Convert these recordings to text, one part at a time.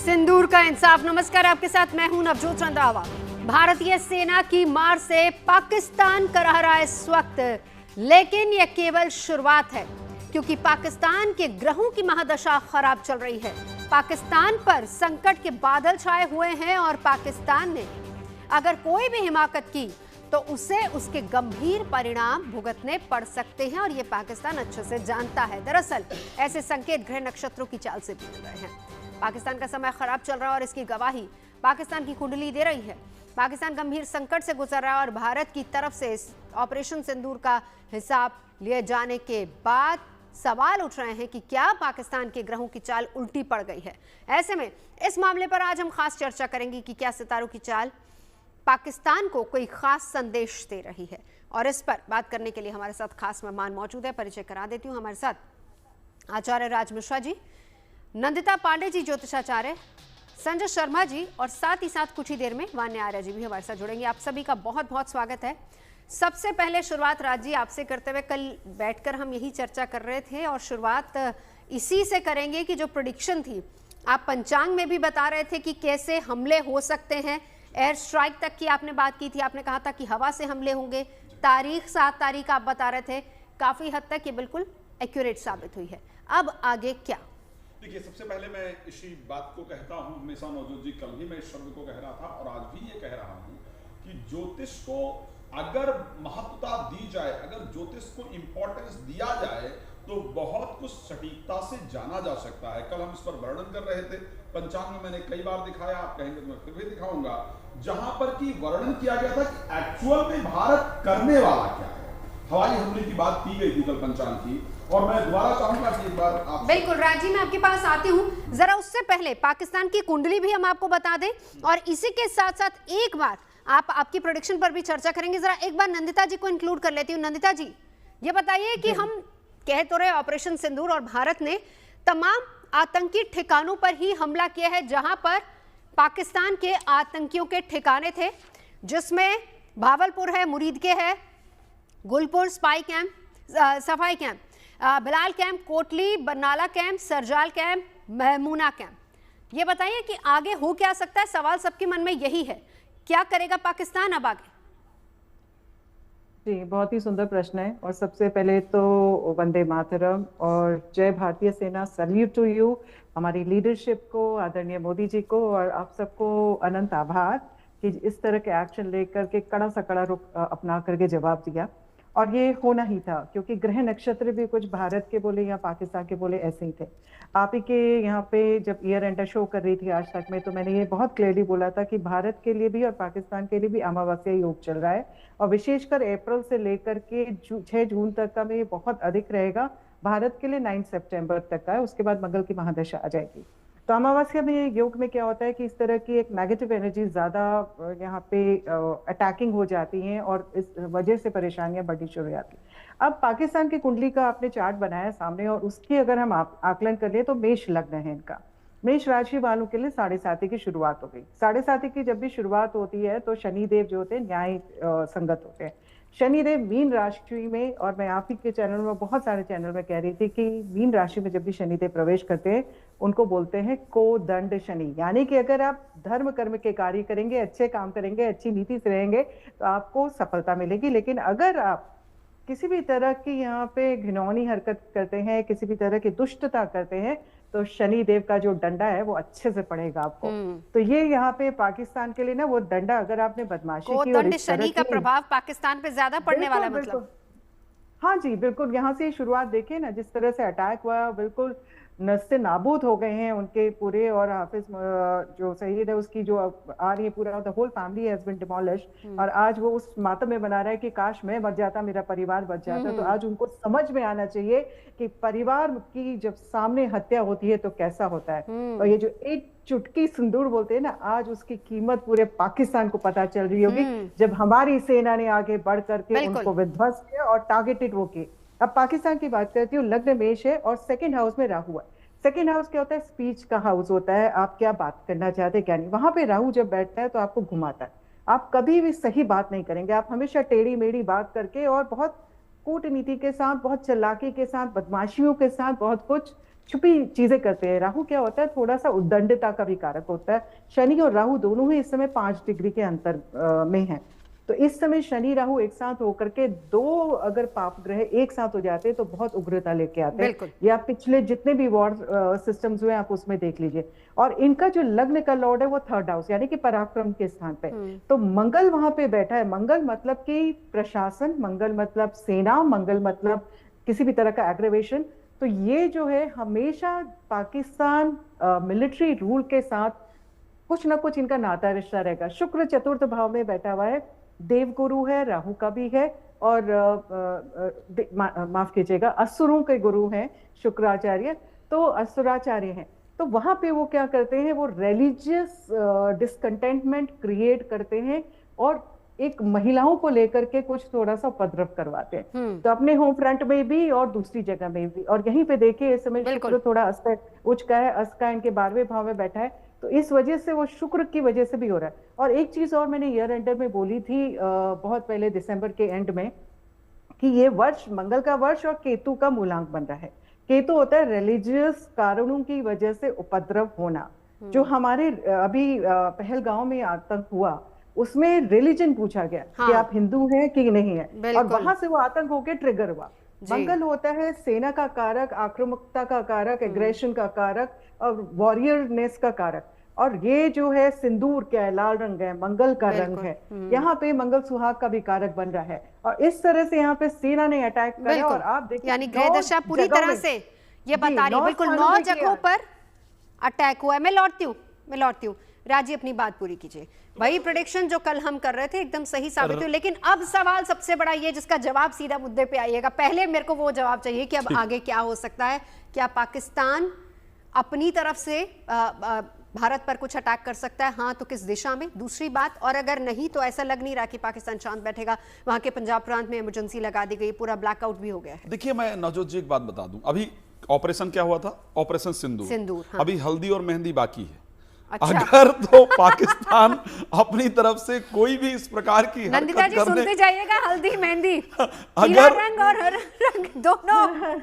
सिंदूर का इंसाफ। नमस्कार, आपके साथ मैं हूं नवजोत रंधावा। भारतीय सेना की मार से पाकिस्तान करह रहा है इस वक्त, लेकिन यह केवल शुरुआत है, क्योंकि पाकिस्तान के ग्रहों की महादशा खराब चल रही है। पाकिस्तान पर संकट के बादल छाए हुए हैं और पाकिस्तान ने अगर कोई भी हिमाकत की तो उसे उसके गंभीर परिणाम भुगतने पड़ सकते हैं और यह पाकिस्तान अच्छे से जानता है। दरअसल ऐसे संकेत ग्रह नक्षत्रों की चाल से भी मिल रहे हैं। पाकिस्तान का समय खराब चल रहा है और इसकी गवाही पाकिस्तान की कुंडली दे रही है। पाकिस्तान गंभीर संकट से गुजर रहा है और भारत की तरफ से इस ऑपरेशन सिंदूर का हिसाब लिए जाने के बाद सवाल उठ रहे हैं कि क्या पाकिस्तान के ग्रहों की चाल उल्टी पड़ गई है। ऐसे में इस मामले पर आज हम खास चर्चा करेंगे कि क्या सितारों की चाल पाकिस्तान को कोई खास संदेश दे रही है। और इस पर बात करने के लिए हमारे साथ खास मेहमान मौजूद है। परिचय करा देती हूँ। हमारे साथ आचार्य राज मिश्रा जी, नंदिता पांडे जी ज्योतिषाचार्य, संजय शर्मा जी और साथ ही साथ कुछ ही देर में वान्य आर्य जी भी हमारे साथ जुड़ेंगे। आप सभी का बहुत बहुत स्वागत है। सबसे पहले शुरुआत राज जी आपसे करते हुए, कल बैठकर हम यही चर्चा कर रहे थे और शुरुआत इसी से करेंगे कि जो प्रेडिक्शन थी, आप पंचांग में भी बता रहे थे कि कैसे हमले हो सकते हैं। एयर स्ट्राइक तक की आपने बात की थी, आपने कहा था कि हवा से हमले होंगे। तारीख 7 तारीख आप बता रहे थे। काफी हद तक ये बिल्कुल एक्यूरेट साबित हुई है। अब आगे क्या? देखिए, सबसे पहले मैं इसी बात को कहता हूं, हमेशा नवजोत जी, कल ही मैं इस शब्द को कह रहा था और आज भी ये कह रहा हूं कि ज्योतिष को अगर महत्वता दी जाए, अगर ज्योतिष को इंपॉर्टेंस दिया जाए तो बहुत कुछ सटीकता से जाना जा सकता है। कल हम इस पर वर्णन कर रहे थे, पंचांग में मैंने कई बार दिखाया, आप कहेंगे तो मैं फिर भी दिखाऊंगा, जहां पर कि वर्णन किया गया था कि एक्चुअल में भारत करने वाला क्या है। हवाई हमले की बात की गई थी कल पंचांग की, और मैं दोबारा चाहूंगा कि एक बार आप बिल्कुल राजी, मैं आपके पास आती हूँ। जरा उससे पहले पाकिस्तान की कुंडली भी हम आपको बता दें और इसी के साथ साथ एक बार आपकी प्रोडिक्शन पर भी चर्चा करेंगे। जरा एक बार नंदिता जी को इंक्लूड कर लेती हूँ। नंदिता जी, ये बताइए कि हम कह तो रहे ऑपरेशन सिंदूर और भारत ने तमाम आतंकी ठिकानों पर ही हमला किया है, जहां पर पाकिस्तान के आतंकियों के ठिकाने थे, जिसमें भावलपुर है, मुरीदके है, गुलपुर स्पाई कैंप, सफाई camp, Bilal camp, Kotli, Barnala camp, Sarjal camp, Mehmoona camp. ये बताइए कि आगे हो क्या सकता है। सवाल सबके मन में यही है, क्या करेगा पाकिस्तान अब आगे? जी, बहुत ही सुंदर प्रश्न है। और सबसे पहले तो वंदे मातरम और जय भारतीय सेना, सल्यूट टू यू, हमारी लीडरशिप को, आदरणीय मोदी जी को, और आप सबको अनंत आभार कि इस तरह के एक्शन लेकर के कड़ा सा कड़ा रुख अपना करके जवाब दिया। और ये होना ही था, क्योंकि ग्रह नक्षत्र भी कुछ भारत के बोले या पाकिस्तान के बोले ऐसे ही थे। आप ही के यहाँ पे जब ईयर एंड शो कर रही थी आज तक में, तो मैंने ये बहुत क्लियरली बोला था कि भारत के लिए भी और पाकिस्तान के लिए भी अमावस्या योग चल रहा है, और विशेषकर अप्रैल से लेकर के 6 जून तक का में ये बहुत अधिक रहेगा। भारत के लिए 9 सितंबर तक का है, उसके बाद मंगल की महादशा आ जाएगी। तो अमावस्या में योग में क्या होता है कि इस तरह की एक नेगेटिव एनर्जी ज्यादा यहाँ पे अटैकिंग हो जाती हैं और इस वजह से परेशानियां बढ़नी शुरू हो जाती हैं। अब पाकिस्तान की कुंडली का आपने चार्ट बनाया सामने, और उसकी अगर हम आकलन कर ले तो मेष लग्न है इनका। मेष राशि वालों के लिए 7.5 की शुरुआत हो गई। 7.5 की जब भी शुरुआत होती है तो शनिदेव जो होते हैं न्याय संगत होते हैं। शनिदेव मीन राशि में, और मैं आप ही के चैनल में, बहुत सारे चैनल में कह रही थी कि मीन राशि में जब भी शनिदेव प्रवेश करते हैं उनको बोलते हैं कोदंड शनि। यानी कि अगर आप धर्म कर्म के कार्य करेंगे, अच्छे काम करेंगे, अच्छी नीति से रहेंगे तो आपको सफलता मिलेगी। लेकिन अगर आप किसी भी तरह की यहाँ पे घिनौनी हरकत करते हैं, किसी भी तरह की दुष्टता करते हैं, तो शनि देव का जो डंडा है वो अच्छे से पड़ेगा आपको। तो ये यहाँ पे पाकिस्तान के लिए ना वो डंडा, अगर आपने बदमाशी की और इस शनि का प्रभाव पाकिस्तान पे ज्यादा पड़ने वाला है, मतलब। हाँ जी, बिल्कुल। यहाँ से शुरुआत देखिए ना, जिस तरह से अटैक हुआ, बिल्कुल नस्ते नाबूद हो गए हैं उनके पूरे। और हाफिज जो शहीद है उसकी जो आ रही है, पूरा the whole family has been demolished. और आज वो उस मातम में बना रहा है कि काश मैं बच जाता, मेरा परिवार बच जाता। तो आज उनको समझ में आना चाहिए कि परिवार की जब सामने हत्या होती है तो कैसा होता है। और ये जो एक चुटकी सिंदूर बोलते हैं ना, आज उसकी कीमत पूरे पाकिस्तान को पता चल रही होगी, जब हमारी सेना ने आगे बढ़ करके उनको विध्वंस किया और टारगेटेड वो किए। अब पाकिस्तान की बात करती हूँ। लग्न मेष है और सेकंड हाउस में राहु है। सेकंड हाउस क्या होता है? स्पीच का हाउस होता है। आप क्या बात करना चाहते हैं क्या नहीं। वहां पे राहु जब बैठता है तो आपको घुमाता है। आप कभी भी सही बात नहीं करेंगे। आप हमेशा टेढ़ी मेढ़ी बात करके और बहुत कूटनीति के साथ, बहुत चालाकी के साथ, बदमाशियों के साथ बहुत कुछ छुपी चीजें करते हैं। राहु क्या होता है, थोड़ा सा उद्दंडता का भी कारक होता है। शनि और राहु दोनों ही इस समय 5 डिग्री के अंतर में है। तो इस समय शनि राहु एक साथ होकर के दो अगर पाप ग्रह एक साथ हो जाते हैं तो बहुत उग्रता लेके आते हैं। या पिछले जितने भी वॉर सिस्टम्स हुए आप उसमें देख लीजिए। और इनका जो लग्न का लॉर्ड है वो 3rd हाउस यानी कि पराक्रम के स्थान पे, तो मंगल वहां पे बैठा है। मंगल मतलब कि प्रशासन, मंगल मतलब सेना, मंगल मतलब किसी भी तरह का एग्रेवेशन। तो ये जो है हमेशा पाकिस्तान मिलिट्री रूल के साथ कुछ ना कुछ इनका नाता रिश्ता रहेगा। शुक्र 4th भाव में बैठा हुआ है, देव गुरु है, राहु का भी है, और माफ कीजिएगा असुरों के गुरु हैं शुक्राचार्य, तो असुराचार्य हैं। तो वहां पे वो क्या करते हैं, वो रिलीजियस डिसकंटेंटमेंट क्रिएट करते हैं और एक महिलाओं को लेकर के कुछ थोड़ा सा उपद्रव करवाते हैं। तो अपने होम फ्रंट में भी और दूसरी जगह में भी। और यहीं पे देखिए इस समय शुक्र थोड़ा उच्च का है, अस्त का इनके 12वें भाव में बैठा है, तो इस वजह से वो शुक्र की वजह से भी हो रहा है। और एक चीज और मैंने ईयर एंडर में बोली थी बहुत पहले दिसंबर के एंड में, कि ये वर्ष मंगल का वर्ष और केतु का मूलांक बन रहा है। केतु होता है रिलीजियस कारणों की वजह से उपद्रव होना। जो हमारे अभी पहलगांव में आतंक हुआ उसमें रिलीजन पूछा गया कि आप हिंदू हैं कि नहीं है, और वहां से वो आतंक होकर ट्रिगर हुआ। मंगल होता है सेना का कारक, आक्रामकता का कारक, एग्रेशन का कारक और वॉरियरनेस का कारक। और ये जो है सिंदूर क्या है, लाल रंग है, मंगल का रंग है। यहाँ पे मंगल सुहाग का भी कारक बन रहा है। और इस तरह से यहाँ पे सेना ने अटैक किया। और आप देखिए यानी ग्रह दशा पूरी तरह से ये बता रही है, बिल्कुल 9 जगहों पर अटैक हुआ है। मैं लौटती हूँ राजी, अपनी बात पूरी कीजिए। वही प्रेडिक्शन जो कल हम कर रहे थे एकदम सही साबित हुई। लेकिन अब सवाल सबसे बड़ा ये, जिसका जवाब सीधा मुद्दे पे आइएगा। पहले मेरे को वो जवाब चाहिए कि अब आगे क्या हो सकता है। क्या पाकिस्तान अपनी तरफ से भारत पर कुछ अटैक कर सकता है? हाँ, तो किस दिशा में? दूसरी बात, और अगर नहीं तो ऐसा लग नहीं रहा कि पाकिस्तान शांत बैठेगा। वहां के पंजाब प्रांत में इमरजेंसी लगा दी गई, पूरा ब्लैकआउट भी हो गया है। देखिए, मैं नवजोत जी एक बात बता दूं, अभी ऑपरेशन क्या हुआ था? ऑपरेशन सिंदूर। हाँ। अभी हल्दी और मेहंदी बाकी है। अच्छा। अगर तो पाकिस्तान अपनी तरफ से कोई भी इस प्रकार की नंदिता जी सुनते जाइएगा, हल्दी मेहंदी, पीला रंग और हरा रंग दोनों।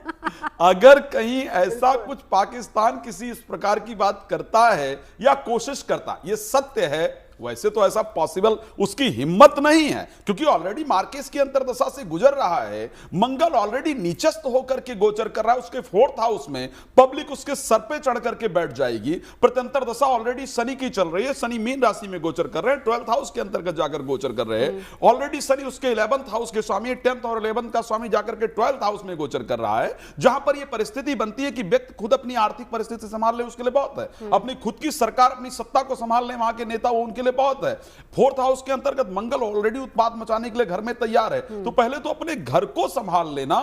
अगर कहीं ऐसा कुछ पाकिस्तान किसी इस प्रकार की बात करता है या कोशिश करता, ये सत्य है, वैसे तो ऐसा पॉसिबल उसकी हिम्मत नहीं है, क्योंकि ऑलरेडी मार्केस की अंतरदशा से गुजर रहा है। मंगल ऑलरेडी नीचस्थ होकर के गोचर कर रहा है, उसके 4th हाउस में पब्लिक उसके सर पे चढ़ करके बैठ जाएगी। प्रत्यंतर दशा ऑलरेडी शनि की चल रही है, शनि मीन राशि में गोचर कर रहे हैं, 12th हाउस के अंतर्गत जाकर गोचर कर रहे हैं। ऑलरेडी शनि उसके 11th हाउस के स्वामी, 10th और 11th का स्वामी जाकर के 12th हाउस में गोचर कर रहा है, जहां पर यह परिस्थिति बनती है कि व्यक्ति खुद अपनी आर्थिक परिस्थिति संभाल ले, उसके लिए बहुत है। अपनी खुद की सरकार, अपनी सत्ता को संभाल ले, वहां के नेता, वो उनके लिए बहुत है। 4th हाउस के अंतर्गत मंगल ऑलरेडी उत्पाद मचाने के लिए घर में तैयार है, तो पहले तो अपने घर को संभाल लेना।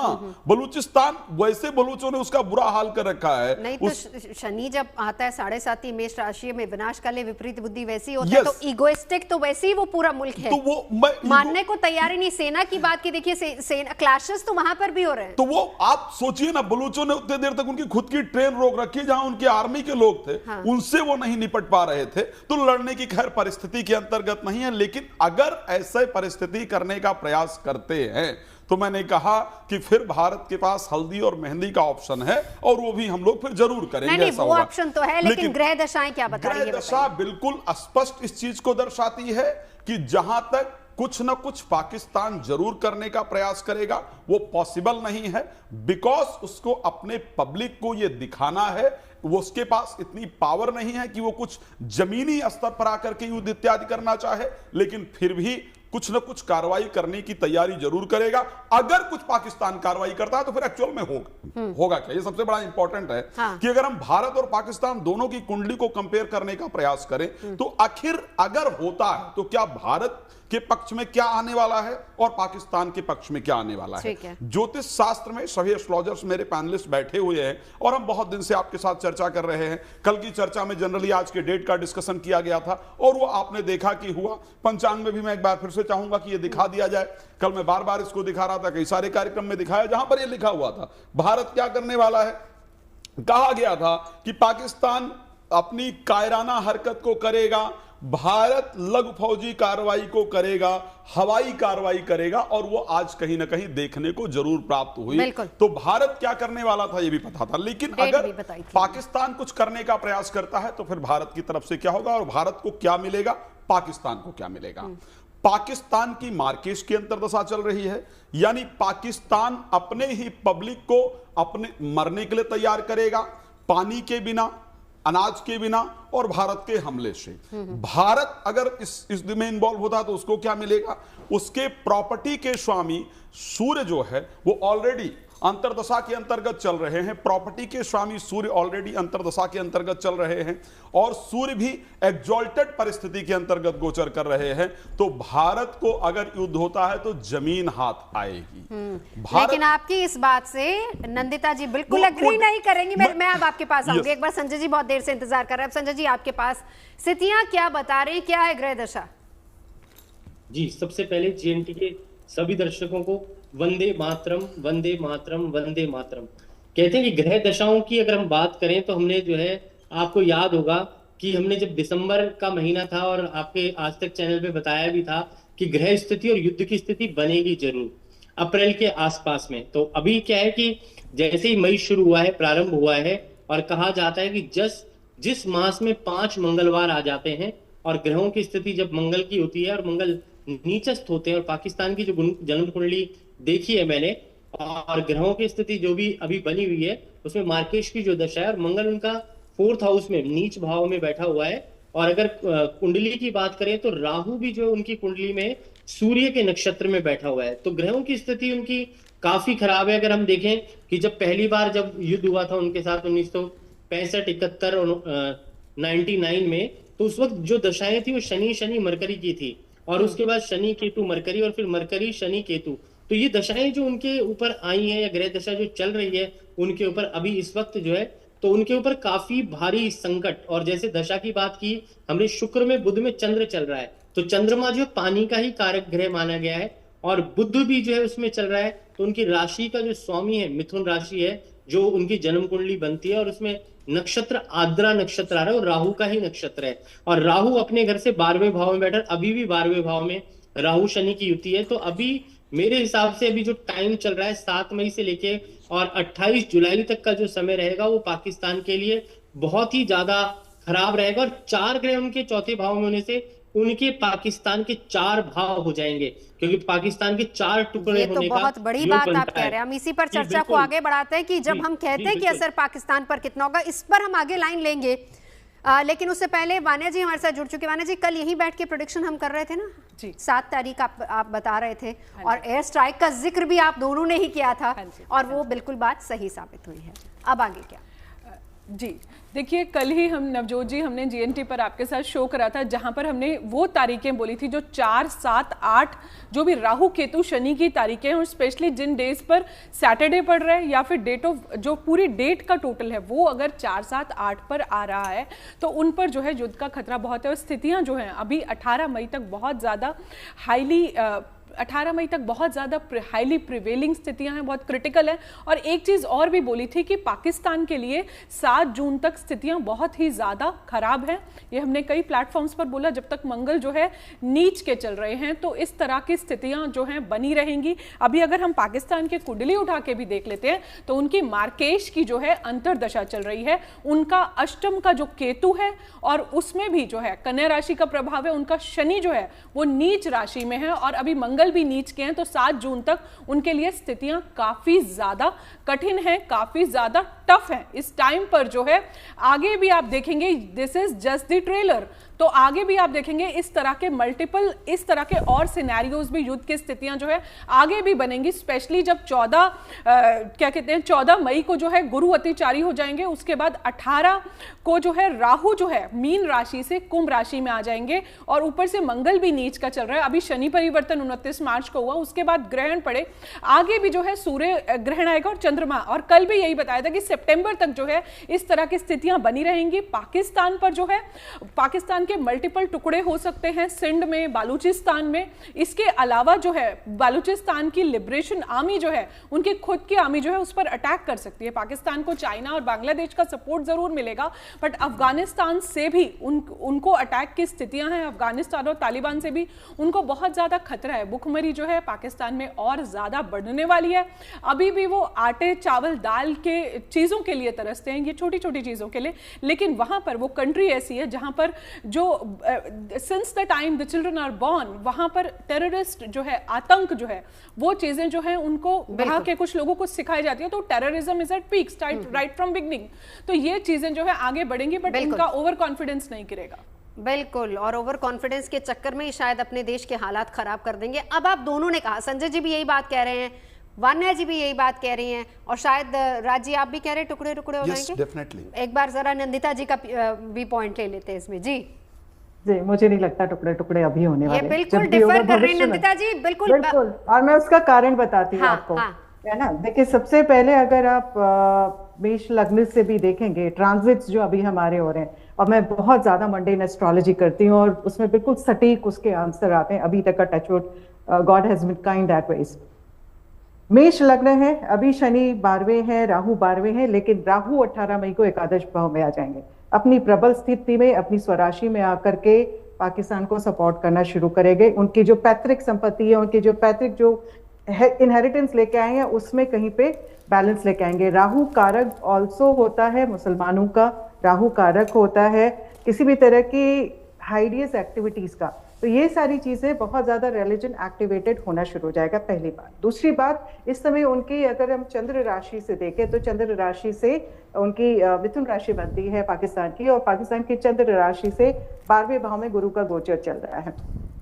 बलूचिस्तान, वैसे बलूचों ने उसका बुरा हाल कर रखा है। नहीं तो शनि जब आता है 7.5 मेष राशि में, विनाशकाले विपरीत बुद्धि वैसी होती है, तो इगोइस्टिक तो वैसे ही वो पूरा मुल्क है, तो वो मानने को तैयार ही नहीं। सेना की बात की देखिए, सेना क्लैशेस तो वहां पर भी हो रहे हैं। तो वो आप सोचिए ना, बलूचों ने उतने देर तक उनकी खुद की ट्रेन रोक रखी, जहां उनकी आर्मी के लोग थे, उनसे वो नहीं निपट पा रहे थे। तो लड़ने की खैर परिस्थिति के अंतर्गत नहीं है, लेकिन अगर ऐसे परिस्थिति करने का प्रयास करते हैं तो मैंने कहा कि फिर भारत के पास हल्दी और मेहंदी का ऑप्शन है, और वो भी हम लोग फिर जरूर करेंगे। नहीं, वो ऑप्शन तो है, लेकिन ग्रह दशाएं क्या बता रही है? ग्रह दशा बिल्कुल स्पष्ट इस चीज को दर्शाती है कि जहां तक कुछ ना कुछ पाकिस्तान जरूर करने का प्रयास करेगा, वो पॉसिबल नहीं है, बिकॉज उसको अपने पब्लिक को ये दिखाना है, वो उसके पास इतनी पावर नहीं है कि वो कुछ जमीनी स्तर पर आकर के युद्ध इत्यादि करना चाहे, लेकिन फिर भी कुछ न कुछ कार्रवाई करने की तैयारी जरूर करेगा। अगर कुछ पाकिस्तान कार्रवाई करता है तो फिर एक्चुअल में होगा क्या, ये सबसे बड़ा इंपॉर्टेंट है। हाँ। कि अगर हम भारत और पाकिस्तान दोनों की कुंडली को कंपेयर करने का प्रयास करें तो आखिर अगर होता है तो क्या भारत के पक्ष में क्या आने वाला है और पाकिस्तान के पक्ष में क्या आने वाला है। ज्योतिष शास्त्र में सभी एस्ट्रोलॉजर्स मेरे पैनलिस्ट बैठे हुए हैं और हम बहुत दिन से आपके साथ चर्चा कर रहे हैं। कल की चर्चा में जनरली आज के डेट का डिस्कशन किया गया था और वो आपने देखा कि हुआ। पंचांग में भी मैं एक बार फिर से चाहूंगा कि ये दिखा दिया जाए। कल मैं बार बार इसको दिखा रहा था, कई सारे कार्यक्रम में दिखाया जहां पर ये लिखा हुआ था भारत क्या करने वाला है। कहा गया था कि पाकिस्तान अपनी कायराना हरकत को करेगा, भारत लघु फौजी कार्रवाई को करेगा, हवाई कार्रवाई करेगा, और वो आज कहीं ना कहीं देखने को जरूर प्राप्त हुई। तो भारत क्या करने वाला था ये भी पता था, लेकिन अगर पाकिस्तान कुछ करने का प्रयास करता है तो फिर भारत की तरफ से क्या होगा और भारत को क्या मिलेगा, पाकिस्तान को क्या मिलेगा। पाकिस्तान की मार्केश की अंतर्दशा चल रही है, यानी पाकिस्तान अपने ही पब्लिक को अपने मरने के लिए तैयार करेगा, पानी के बिना, अनाज के बिना और भारत के हमले से। भारत अगर इस में इन्वॉल्व होता तो उसको क्या मिलेगा, उसके प्रॉपर्टी के स्वामी सूर्य जो है वो ऑलरेडी अंतर्दशा के अंतर्गत चल रहे हैं, प्रॉपर्टी के स्वामी सूर्य ऑलरेडी अंतर्दशा के अंतर्गत चल रहे हैं, और सूर्य भी एक्सॉल्टेड परिस्थिति के अंतर्गत गोचर कर रहे हैं। तो भारत को अगर युद्ध होता है तो जमीन हाथ आएगी। लेकिन आपकी इस बात से नंदिता जी बिल्कुल एग्री नहीं करेंगी। मैं अब आपके पास आऊंगी। एक बार संजय जी बहुत देर से इंतजार कर रहे हैं। संजय जी आपके पास स्थितियां क्या बता रही, क्या है ग्रह दशा? जी, सबसे पहले जीएनटी के सभी दर्शकों को वंदे मातरम, वंदे मातरम, वंदे मातरम। कहते हैं कि ग्रह दशाओं की अगर हम बात करें तो हमने जो है, आपको याद होगा कि हमने जब दिसंबर का महीना था और आपके आज तक चैनल पे बताया भी था कि ग्रह स्थिति और युद्ध की स्थिति बनेगी जरूर अप्रैल के आसपास में। तो अभी क्या है कि जैसे ही मई शुरू हुआ है, प्रारंभ हुआ है, और कहा जाता है कि जिस मास में 5 मंगलवार आ जाते हैं और ग्रहों की स्थिति जब मंगल की होती है और मंगल नीचस्थ होते हैं, और पाकिस्तान की जो जन्म कुंडली देखी है मैंने, और ग्रहों की स्थिति जो भी अभी बनी हुई है उसमें मार्केश की जो दशा है और मंगल उनका 4th हाउस में नीच भाव में बैठा हुआ है। और अगर कुंडली की बात करें तो राहु भी जो उनकी कुंडली में सूर्य के नक्षत्र में बैठा हुआ है। तो ग्रहों की स्थिति उनकी काफी खराब है। अगर हम देखें कि जब पहली बार जब युद्ध हुआ था उनके साथ 1965, 71 और 99 में, तो उस वक्त जो दशाएं थी वो शनि मरकरी की थी, और उसके बाद शनि केतु मरकरी, और फिर मरकरी शनि केतु। तो ये दशाएं जो उनके ऊपर आई हैं या ग्रह दशा जो चल रही है उनके ऊपर अभी इस वक्त जो है, तो उनके ऊपर काफी भारी संकट। और जैसे दशा की बात की हमने, शुक्र में, बुध में चंद्र चल रहा है, तो चंद्रमा जो पानी का ही कारक ग्रह माना गया है, और बुध भी जो है उसमें चल रहा है। तो उनकी राशि का जो स्वामी है मिथुन राशि है, जो उनकी जन्म कुंडली बनती है, और उसमें नक्षत्र आद्रा नक्षत्र आ रहा है और राहु का ही नक्षत्र है। और राहु अपने घर से 12वें भाव में बैठा, अभी भी 12वें भाव में राहु शनि की युति है। तो अभी मेरे हिसाब से अभी जो टाइम चल रहा है 7 मई से लेके और 28 जुलाई तक का जो समय रहेगा वो पाकिस्तान के लिए बहुत ही ज्यादा खराब रहेगा। और 4 ग्रह उनके चौथे भाव में होने से उनके पाकिस्तान के 4 भाव हो जाएंगे, क्योंकि पाकिस्तान के 4 टुकड़े होने का बहुत बड़ी बात आप कह रहे हैं। हम इसी पर चर्चा को आगे बढ़ाते हैं कि जब हम कहते हैं कि असर पाकिस्तान पर कितना होगा, इस पर हम आगे लाइन लेंगे। लेकिन उससे पहले वान्या जी हमारे साथ जुड़ चुके। वान्या जी, कल यहीं बैठ के प्रेडिक्शन हम कर रहे थे ना जी, 7 तारीख आप बता रहे थे, और एयर स्ट्राइक का जिक्र भी आप दोनों ने ही किया था, और वो बिल्कुल बात सही साबित हुई है। अब आगे क्या? जी देखिए, कल ही हम नवजोत जी हमने जीएनटी पर आपके साथ शो करा था, जहां पर हमने वो तारीखें बोली थी जो 4, 7, 8 जो भी राहु केतु शनि की तारीखें हैं, और स्पेशली जिन डेज पर सैटरडे पड़ रहा है या फिर डेट ऑफ जो पूरी डेट का टोटल है वो अगर 4, 7, 8 पर आ रहा है तो उन पर जो है युद्ध का खतरा बहुत है। और स्थितियां जो हैं अभी 18 मई तक बहुत ज़्यादा हाईली प्रिवेलिंग स्थितियां हैं, बहुत क्रिटिकल है। और एक चीज़ और भी बोली थी कि पाकिस्तान के लिए 7 जून तक स्थितियां बहुत ही ज़्यादा खराब हैं। ये हमने कई प्लेटफॉर्म्स पर बोला, जब तक मंगल जो है नीच के चल रहे हैं तो इस तरह की स्थितियां जो हैं बनी रहेंगी। अभी अगर हम पाकिस्तान की कुंडली उठा के भी देख लेते हैं तो उनकी मार्केश की जो है अंतरदशा चल रही है, उनका अष्टम का जो केतु है और उसमें भी जो है कन्या राशि का प्रभाव है, उनका शनि जो है वो नीच राशि में है, और अभी मंगल भी नीच के हैं। तो 7 जून तक उनके लिए स्थितियां काफी ज्यादा कठिन हैं, काफी ज्यादा टफ हैं। इस टाइम पर जो है आगे भी आप देखेंगे, this is just the trailer, तो आगे भी आप देखेंगे इस तरह के मल्टीपल, इस तरह के और सिनेरियोज भी, युद्ध की स्थितियां जो है आगे भी बनेंगी। स्पेशली जब 14 मई को जो है गुरु अतिचारी हो जाएंगे, उसके बाद 18 को जो है राहु जो है मीन राशि से कुंभ राशि में आ जाएंगे, और ऊपर से मंगल भी नीच का चल रहा है। अभी शनि परिवर्तन 29 मार्च को हुआ, उसके बाद ग्रहण पड़े, आगे भी जो है सूर्य ग्रहण आएगा और चंद्रमा, और कल भी यही बताया था कि सितंबर तक जो है इस तरह की स्थितियां बनी रहेंगी। पाकिस्तान पर जो है, पाकिस्तान के मल्टीपल टुकड़े हो सकते हैं सिंध में, बालूचिस्तान में। इसके अलावा जो है बालूचिस्तान की लिबरेशन आर्मी जो है, उनकी खुद की आर्मी जो है उस पर अटैक कर सकती है। पाकिस्तान को चाइना और बांग्लादेश का सपोर्ट जरूर मिलेगा, बट अफगानिस्तान से भी उनको अटैक की स्थितियां हैं। अफगानिस्तान और तालिबान से भी उनको बहुत ज्यादा खतरा है। भुखमरी जो है पाकिस्तान में और ज्यादा बढ़ने वाली है। अभी भी वो आटे, चावल, दाल के चीजों के लिए तरसते हैं, ये छोटी छोटी चीजों के लिए, लेकिन वहां पर वो कंट्री ऐसी है जहां पर जो since the time the children are born, वहां पर टेररिस्ट जो है, आतंक जो है, वो चीजें जो है उनको वहां के कुछ लोगों को सिखाई जाती है। तो terrorism is at peak right from beginning. तो ये चीजें जो है आगे बढ़ेंगी, बट इनका ओवर कॉन्फिडेंस नहीं गिरेगा। बिल्कुल, और ओवर कॉन्फिडेंस के चक्कर में ही शायद अपने देश के हालात खराब कर देंगे। अब आप दोनों ने कहा, संजय जी भी यही बात कह रहे हैं, वान्या जी भी यही बात कह रही हैं, और शायद राज जी आप भी कह रहे हैं टुकड़े टुकड़े हो जाएंगे। डेफिनेटली। एक बार जरा नंदिता जी का भी पॉइंट ले लेते हैं इसमें। जी जी, मुझे नहीं लगता टुकड़े टुकड़े अभी होने वाले। ये बिल्कुल डिफर कर रहे हैं नंदिता जी, बिल्कुल। और मैं उसका कारण बताती हूँ आपको, है ना। देखिए, सबसे पहले अगर आप मेष लग्न से भी देखेंगे ट्रांजिट्स जो अभी हमारे हो रहे हैं, और मैं बहुत ज्यादा मंडेन एस्ट्रोलॉजी करती हूँ और उसमें बिल्कुल सटीक उसके आंसर आते हैं अभी तक का। Touchwood, God has been kind that ways. मेष लग्न है, अभी शनि 12वें है, राहु 12वें है, लेकिन राहु 18 मई को एकादश भाव में आ जाएंगे। अपनी प्रबल स्थिति में, अपनी स्वराशि में आकर के पाकिस्तान को सपोर्ट करना शुरू करेंगे। उनकी जो पैतृक संपत्ति है, उनकी जो पैतृक जो इनहेरिटेंस लेके आए हैं, उसमें कहीं पे बैलेंस लेके आएंगे। राहु कारक ऑल्सो होता है मुसलमानों का, राहु कारक होता है किसी भी तरह की हाइडियस एक्टिविटीज का। तो ये सारी चीजें बहुत ज्यादा रिलीजन एक्टिवेटेड होना शुरू हो जाएगा, पहली बात। दूसरी बात, इस समय उनकी अगर हम चंद्र राशि से देखें तो चंद्र राशि से उनकी मिथुन राशि बनती है पाकिस्तान की, और पाकिस्तान की चंद्र राशि से 12वें भाव में गुरु का गोचर चल रहा है।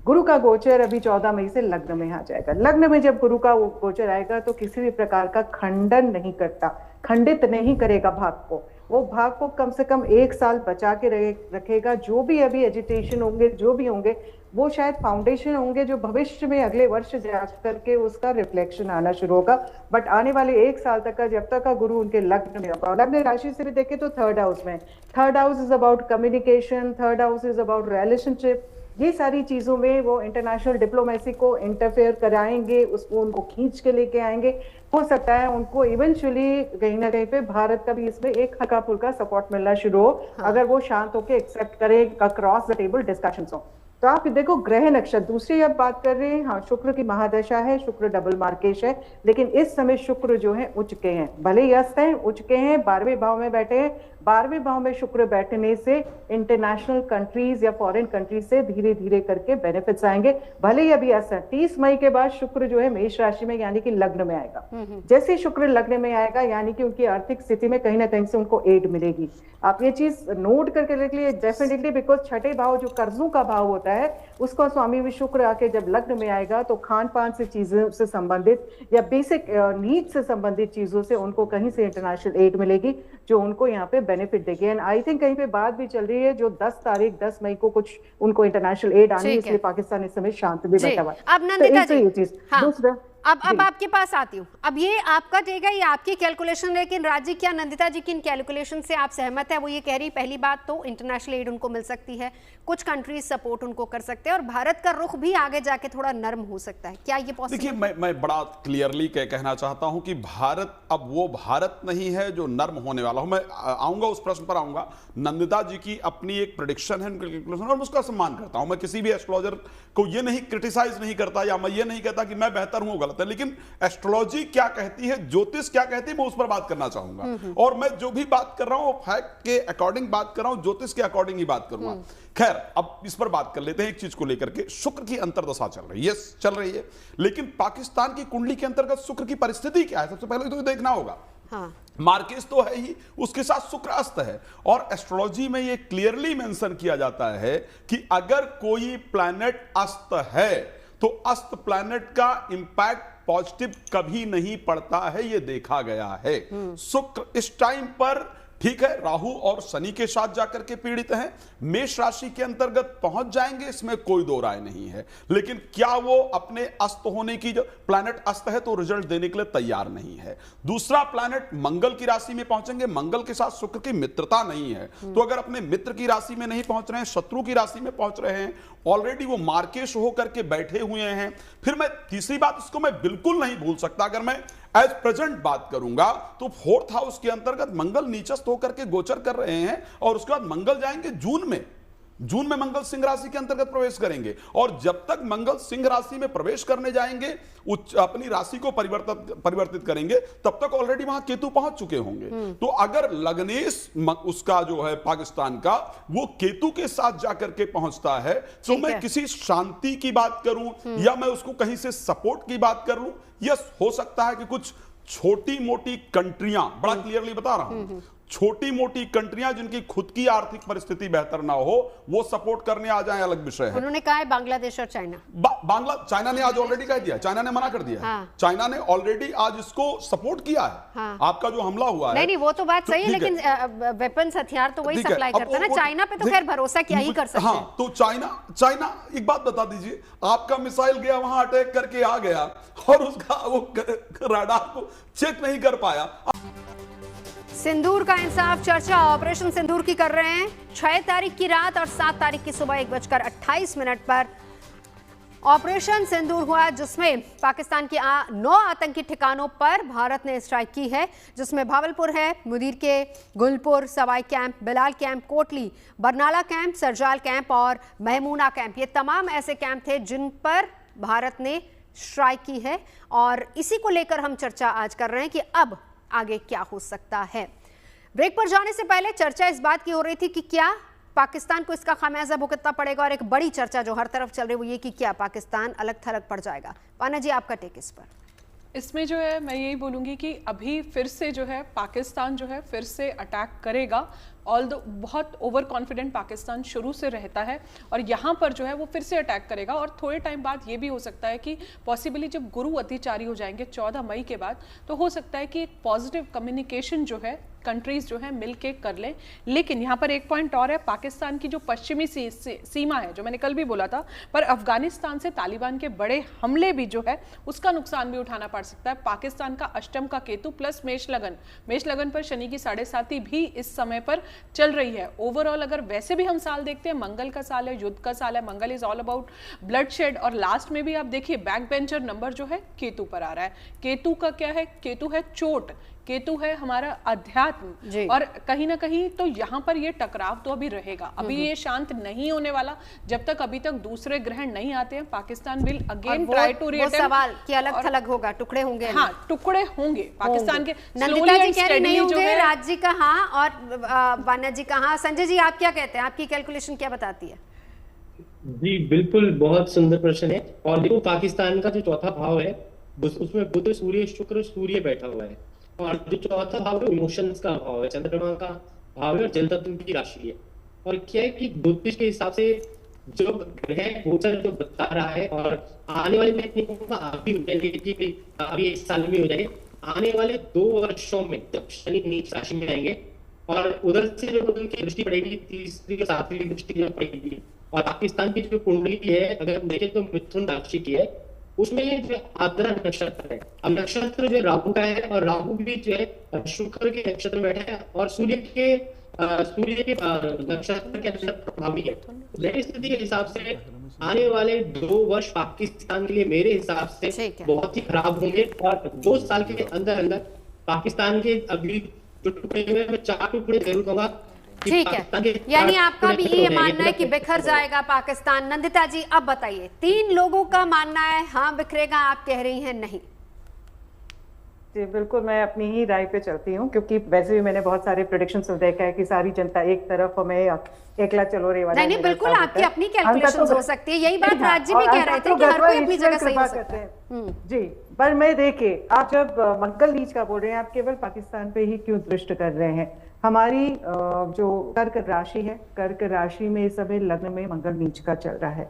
गुरु का गोचर अभी 14 मई से लग्न में आ जाएगा। लग्न में जब गुरु का गोचर आएगा तो किसी भी प्रकार का खंडन नहीं करता, खंडित नहीं करेगा भाग को। वो भाग को कम से कम 1 साल बचा के रखेगा। जो भी अभी एजिटेशन होंगे, जो भी होंगे, वो शायद फाउंडेशन होंगे जो भविष्य में अगले वर्ष जा करके उसका रिफ्लेक्शन आना शुरू होगा। बट आने वाले 1 साल तक का, जब तक का गुरु उनके लग्न में होगा। लग्न राशि से भी देखें तो 3rd हाउस में, 3rd house is about communication, 3rd house is about relationship. ये सारी चीजों में वो इंटरनेशनल डिप्लोमेसी को इंटरफेयर कराएंगे, उसको उनको खींच के लेके आएंगे। हो सकता है उनको इवेंचुअली कहीं ना कहीं पे भारत का भी इसमें एक हल्का फुल्का सपोर्ट मिलना शुरू हो, अगर वो शांत होकर एक्सेप्ट करे, अक्रॉस द टेबल डिस्कशंस हो। तो आप देखो ग्रह नक्षत्र, दूसरी अब बात कर रहे हैं, हाँ शुक्र की महादशा है, शुक्र डबल मार्केश है, लेकिन इस समय शुक्र जो है उच्च के हैं, भले ही अस्त हैं, उच्च के हैं, 12वें भाव में बैठे हैं। 12वें भाव में शुक्र बैठने से इंटरनेशनल कंट्रीज या फॉरेन कंट्रीज से धीरे धीरे करके बेनिफिट्स आएंगे। भले ही अभी अस्त है, 30 मई के बाद शुक्र जो है मेष राशि में यानी कि लग्न में आएगा। जैसे शुक्र लग्न में आएगा यानी कि उनकी आर्थिक स्थिति में कहीं ना कहीं से उनको एड मिलेगी। आप ये चीज नोट करके रख लिए डेफिनेटली, बिकॉज 6ठे भाव जो कर्जों का भाव होता है, उसको स्वामी भी शुक्र आके जब लग्न में आएगा तो खान पान से चीजों से संबंधित या बेसिक नीड से संबंधित चीजों से उनको कहीं से इंटरनेशनल एड मिलेगी जो उनको यहाँ पे बेनिफिट देगी। एंड आई थिंक कहीं पे बात भी चल रही है जो 10 मई को कुछ उनको इंटरनेशनल एड आनी है, इसलिए पाकिस्तान इस समय शांत भी बैठा हुआ है। अब नंदिता जी, ये चीज दूसरा, अब आपके पास आती हूँ। अब ये आपका देगा, ये आपकी कैलकुलेशन, लेकिन राजी क्या नंदिता जी की इन कैलकुलेशन से आप सहमत है? वो ये कह रही, पहली बात तो इंटरनेशनल एड उनको मिल सकती है, कुछ कंट्रीज सपोर्ट उनको कर सकते हैं, और भारत का रुख भी आगे जाके थोड़ा नर्म हो सकता है। क्या ये पॉसिबल? देखिए, मैं बड़ा क्लियरली कहना चाहता हूं कि भारत अब वो भारत नहीं है जो नर्म होने वाला हूं। मैं आऊंगा उस प्रश्न पर आऊंगा। नंदिता जी की अपनी एक प्रेडिक्शन है, उनकी कैलकुलेशन, और मैं उसका सम्मान करता हूं। मैं किसी भी एस्ट्रोलॉजर को ये नहीं क्रिटिसाइज नहीं करता, या मैं ये नहीं कहता कि मैं बेहतर हूं, गलत है, लेकिन एस्ट्रोलॉजी क्या कहती है, ज्योतिष क्या कहती है, मैं उस पर बात करना चाहूंगा। और मैं जो भी बात कर रहा हूं वो फैक्ट के अकॉर्डिंग बात कर रहा हूं, ज्योतिष के अकॉर्डिंग ही बात करूंगा। खैर, अब इस पर बात कर लेते हैं एक चीज को लेकर के। शुक्र की अंतर्दशा चल रही है, चल रही है, लेकिन पाकिस्तान की कुंडली के अंतर्गत शुक्र की परिस्थिति क्या है, सबसे पहले तो देखना होगा। हाँ। मार्केस तो है ही, उसके साथ शुक्र अस्त है, और एस्ट्रोलॉजी में यह क्लियरली मेंशन किया जाता है कि अगर कोई प्लैनेट अस्त है तो अस्त प्लैनेट का इंपैक्ट पॉजिटिव कभी नहीं पड़ता है, यह देखा गया है। शुक्र इस टाइम पर ठीक है, राहु और शनि के साथ जाकर के पीड़ित हैं, मेष राशि के अंतर्गत पहुंच जाएंगे, इसमें कोई दो राय नहीं है। लेकिन क्या वो अपने अस्त होने की, जो प्लैनेट अस्त है तो रिजल्ट देने के लिए तैयार नहीं है। दूसरा प्लैनेट मंगल की राशि में पहुंचेंगे, मंगल के साथ शुक्र की मित्रता नहीं है, तो अगर अपने मित्र की राशि में नहीं पहुंच रहे हैं, शत्रु की राशि में पहुंच रहे हैं, ऑलरेडी वो मार्केश होकर के बैठे हुए हैं। फिर मैं तीसरी बात, इसको मैं बिल्कुल नहीं भूल सकता, अगर मैं एज प्रेजेंट बात करूंगा तो फोर्थ हाउस के अंतर्गत मंगल नीचस्थ होकर के गोचर कर रहे हैं, और उसके बाद मंगल जाएंगे जून में मंगल सिंह राशि के अंतर्गत प्रवेश करेंगे, और जब तक मंगल सिंह राशि में प्रवेश करने जाएंगे, अपनी राशि को परिवर्तित करेंगे, तब तक ऑलरेडी वहां केतु पहुंच चुके होंगे। तो अगर लग्नेश उसका जो है पाकिस्तान का, वो केतु के साथ जाकर के पहुंचता है, तो मैं किसी शांति की बात करूं या मैं उसको कहीं से सपोर्ट की बात कर लूं, यस हो सकता है कि कुछ छोटी मोटी कंट्रियां, बड़ा क्लियरली बता रहा हूं, छोटी मोटी कंट्रियां जिनकी खुद की आर्थिक परिस्थिति बेहतर ना हो, वो सपोर्ट करने आ जाए, अलग विषय है। उन्होंने कहा है बांग्लादेश और चाइना। चाइना ने आज ऑलरेडी कह दिया, चाइना ने मना कर दिया। हाँ। चाइना ने ऑलरेडी आज इसको सपोर्ट किया है। हाँ। आपका जो हमला हुआ है, नहीं वो तो बात सही है, लेकिन वेपन्स हथियार तो वही सप्लाई करता है ना, चाइना पे तो खैर भरोसा क्या ही कर सकते हैं। हाँ, तो चाइना एक बात बता दीजिए, आपका मिसाइल गया वहां, अटैक करके आ गया, और उसका वो रडार को चेक नहीं कर पाया। सिंदूर का इंसाफ चर्चा ऑपरेशन सिंदूर की कर रहे हैं। 6 तारीख की रात और 7 तारीख की सुबह 1:28 पर ऑपरेशन सिंदूर हुआ, जिसमें पाकिस्तान के 9 आतंकी ठिकानों पर भारत ने स्ट्राइक की है, जिसमें भावलपुर है, Muridke Gulpur, Sawai camp, Bilal camp, Kotli, Barnala camp, Sarjal camp और महमूना कैंप। ये तमाम ऐसे कैंप थे जिन पर भारत ने स्ट्राइक की है, और इसी को लेकर हम चर्चा आज कर रहे हैं कि अब आगे क्या हो सकता है। ब्रेक पर जाने से पहले चर्चा इस बात की हो रही थी कि क्या पाकिस्तान को इसका खामियाजा भुगतना पड़ेगा, और एक बड़ी चर्चा जो हर तरफ चल रही है वो ये कि क्या पाकिस्तान अलग थलग पड़ जाएगा। पाना जी, आपका टेक इस पर। इसमें जो है मैं यही बोलूँगी कि अभी फिर से जो है पाकिस्तान जो है फिर से अटैक करेगा। ऑल्दो बहुत ओवर कॉन्फिडेंट पाकिस्तान शुरू से रहता है, और यहाँ पर जो है वो फिर से अटैक करेगा। और थोड़े टाइम बाद ये भी हो सकता है कि पॉसिबली जब गुरु अतिचारी हो जाएंगे 14 मई के बाद, तो हो सकता है कि एक पॉजिटिव कम्युनिकेशन जो है कंट्रीज जो है मिलके कर लें। लेकिन यहाँ पर एक पॉइंट और है, पाकिस्तान की जो पश्चिमी सीमा है, जो मैंने कल भी बोला था, पर अफगानिस्तान से तालिबान के बड़े हमले भी जो है उसका नुकसान भी उठाना पड़ सकता है। पाकिस्तान का अष्टम का केतु प्लस मेष लगन पर शनि की 7.5 भी इस समय पर चल रही है। ओवरऑल अगर वैसे भी हम साल देखते हैं, मंगल का साल है, युद्ध का साल है, Mangal is all about bloodshed, और लास्ट में भी आप देखिए बैक बेंचर नंबर जो है केतु पर आ रहा है। केतु का क्या है? केतु है चोट, केतु है हमारा अध्यात्म, और कहीं ना कहीं तो यहाँ पर ये टकराव तो अभी रहेगा। अभी ये शांत नहीं होने वाला जब तक अभी तक दूसरे ग्रहण नहीं आते हैं। Pakistan will again try to reattempt. सवाल कि अलग थलग होगा, टुकड़े होंगे? हाँ, टुकड़े होंगे पाकिस्तान के। नंदिता जी कह रही नहीं होंगे, राज जी का हाँ, और बाना जी का हाँ। संजय जी, आप क्या कहते हैं? आपकी कैलकुलेशन क्या बताती है? जी बिल्कुल, बहुत सुंदर प्रश्न है। और देखो, पाकिस्तान का जो चौथा भाव है उसमें बुध, सूर्य, शुक्र, सूर्य बैठा हुआ है, और जो चौथा भाव है इमोशंस का भाव है, चंद्रमा का भाव है, और जल तत्व की राशि है। और क्या है कि ज्योतिष के हिसाब से जो ग्रह गोचर जो बता रहा है, और आने वाले, मैं इतनी कहूँगा अभी इस साल में हो जाएंगे, आने वाले 2 वर्षों में जब शनि नीच राशि में आएंगे, और उधर से जो उनकी दृष्टि पड़ेगी, तीसरी और सातवीं दृष्टि जो पड़ेगी, और पाकिस्तान की जो कुंडली है अगर देखें तो मिथुन राशि की है, उसमें ये जो आर्द्रा नक्षत्र है, अब नक्षत्र जो राहु का है, और राहु भी जो है शुक्र के नक्षत्र में बैठा है, और सूर्य के नक्षत्र के अंदर प्रभावी है। मेरी स्थिति के हिसाब से आने वाले 2 वर्ष पाकिस्तान के लिए मेरे हिसाब से बहुत ही खराब होंगे, और 2 साल के अंदर अंदर पाकिस्तान के अभी जो टुकड़े हुए, मैं 4 टुकड़े जरूर कहूंगा। ठीक है, यानी आपका भी ये मानना है कि बिखर जाएगा पाकिस्तान। नंदिता जी, अब बताइए, 3 लोगों का मानना है हाँ बिखरेगा, आप कह रही हैं नहीं। जी बिल्कुल, मैं अपनी ही राय पे चलती हूँ, क्योंकि वैसे भी मैंने बहुत सारे प्रेडिक्शंस देखा है कि सारी जनता एक तरफ हमें एकला चलो रे वाला। नहीं बिल्कुल, आपकी अपनी कैलकुलेशंस हो सकती है, यही बात राज्य भी कह रहे थे कि हर कोई अपनी जगह सही हो सकता है। जी, पर मैं देखिए, आप जब मंगल नीच का बोल रहे हैं, आप केवल पाकिस्तान पे ही क्यों दृष्टि कर रहे हैं? हमारी जो कर्क राशि है, कर्क राशि में इस समय लग्न में मंगल नीच का चल रहा है।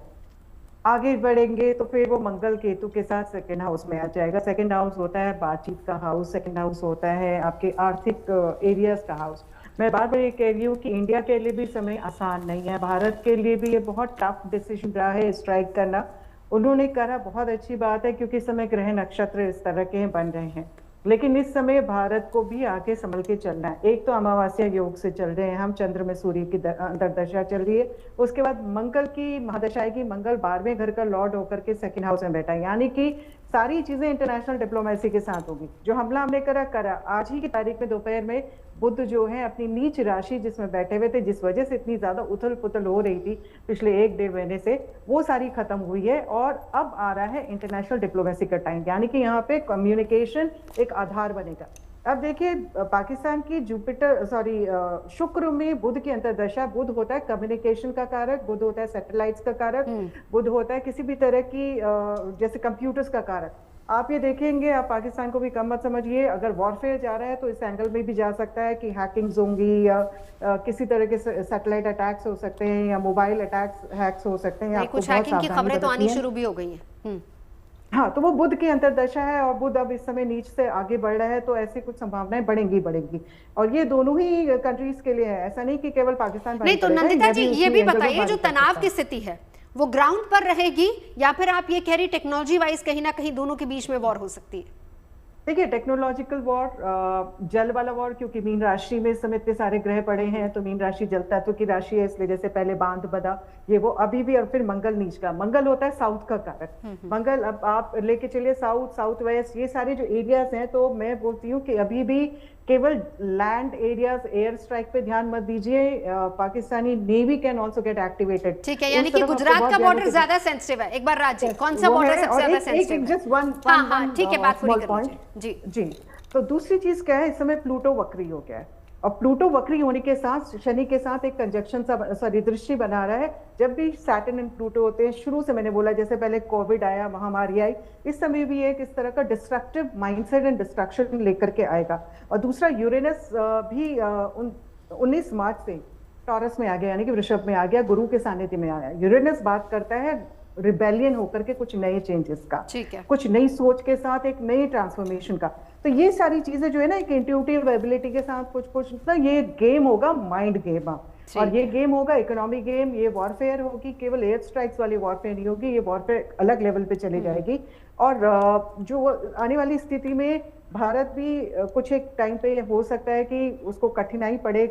आगे बढ़ेंगे तो फिर वो मंगल केतु के साथ सेकंड हाउस में आ जाएगा। सेकंड हाउस होता है बातचीत का हाउस, सेकंड हाउस होता है आपके आर्थिक एरियाज का हाउस। मैं बार बार ये कह रही हूँ कि इंडिया के लिए भी समय आसान नहीं है, भारत के लिए भी ये बहुत टफ डिसीजन रहा है स्ट्राइक करना। उन्होंने करा, बहुत अच्छी बात है, क्योंकि इस समय ग्रह नक्षत्र इस तरह के बन रहे हैं, लेकिन इस समय भारत को भी आगे संभल के चलना है। एक तो अमावस्या योग से चल रहे हैं हम, चंद्र में सूर्य की अंतर्दशा चल रही है, उसके बाद मंगल की महादशा की, मंगल 12वें घर का लॉर्ड होकर के सेकंड हाउस में बैठा है, यानी कि सारी चीजें इंटरनेशनल डिप्लोमेसी के साथ होगी। जो हमला हमने करा आज ही की तारीख में दोपहर में बुध जो है अपनी नीच राशि जिसमें बैठे हुए थे, जिस वजह से इतनी ज्यादा उथल पुथल हो रही थी पिछले 1-1.5 महीने से, वो सारी खत्म हुई है और अब आ रहा है इंटरनेशनल डिप्लोमेसी का टाइम, यानी कि यहाँ पे कम्युनिकेशन एक आधार बनेगा। अब देखिए पाकिस्तान की शुक्र में बुध की अंतर्दशा, बुध होता है कम्युनिकेशन का कारक, बुध होता है सैटेलाइट्स का कारक, बुध होता है किसी भी तरह की जैसे कंप्यूटर्स का कारक। आप ये देखेंगे, आप पाकिस्तान को भी कम मत समझिए, अगर वॉरफेयर जा रहा है तो इस एंगल में भी जा सकता है कि हैकिंग्स होंगी या किसी तरह के सैटेलाइट अटैक्स हो सकते हैं या मोबाइल अटैक्स हैक्स हो सकते हैं। कुछ हैकिंग की खबरें तो आनी शुरू भी हो गई हैं। हाँ, तो वो बुध की अंतर्दशा है और बुध अब इस समय नीच से आगे बढ़ रहा है, तो ऐसी कुछ संभावनाएं बढ़ेंगी और ये दोनों ही कंट्रीज के लिए है, ऐसा नहीं कि केवल पाकिस्तान। नहीं तो नंदिता जी ये भी बताइए, जो तनाव की स्थिति है वो ग्राउंड पर रहेगी या फिर आप ये कह रही टेक्नोलॉजी वाइज कहीं ना कहीं दोनों के बीच में वॉर हो सकती है? देखिए टेक्नोलॉजिकल वॉर, जल वाला वॉर, क्योंकि मीन राशि में इस समय इतने सारे ग्रह पड़े हैं, तो मीन राशि जल तत्व की राशि है, इसलिए जैसे पहले बांध बदा ये वो अभी भी, और फिर मंगल नीच का, मंगल होता है साउथ का कारक। मंगल अब आप लेके चलिए साउथ वेस्ट, ये सारे जो एरियाज हैं, तो मैं बोलती हूँ कि अभी भी केवल लैंड एरियाज, एयर स्ट्राइक पे ध्यान मत दीजिए, Pakistani navy can also get activated. ठीक है, यानी कि गुजरात का बॉर्डर ज्यादा सेंसिटिव है। एक बार राज्य कौन सा बॉर्डर सबसे ज्यादा सेंसिटिव है? जस्ट वन ठीक है, बात पूरी कर लीजिए। जी। तो दूसरी चीज क्या है, इस समय प्लूटो वक्री हो गया है, और प्लूटो वक्री होने के साथ शनि के साथ एक कंजक्शन दृष्टि बना रहा है। जब भी सैटर्न एंड प्लूटो होते हैं, शुरू से मैंने बोला, जैसे पहले कोविड आया, महामारी आई, इस समय भी एक इस तरह का डिस्ट्रक्टिव माइंडसेट एंड डिस्ट्रक्शन लेकर के आएगा। और दूसरा यूरेनस भी 19 मार्च से टॉरस में आ गया, यानी कि वृषभ में आ गया, गुरु के सानिध्य में आया। यूरेनस बात करता है रिबेलियन होकर के कुछ नए चेंजेस का, कुछ नई सोच के साथ एक नई ट्रांसफॉर्मेशन का। तो ये सारी चीजें जो है ना, एक इंट्यूटिव एबिलिटी के साथ कुछ ना, ये गेम होगा, माइंड गेम, और ये गेम होगा इकोनॉमी गेम। ये वॉरफेयर होगी, केवल एयर स्ट्राइक्स वाली वॉरफेयर नहीं होगी, ये वॉरफेयर अलग लेवल पे चली जाएगी। और जो आने वाली स्थिति में भारत भी कुछ एक टाइम पे हो सकता है कि उसको कठिनाई पड़े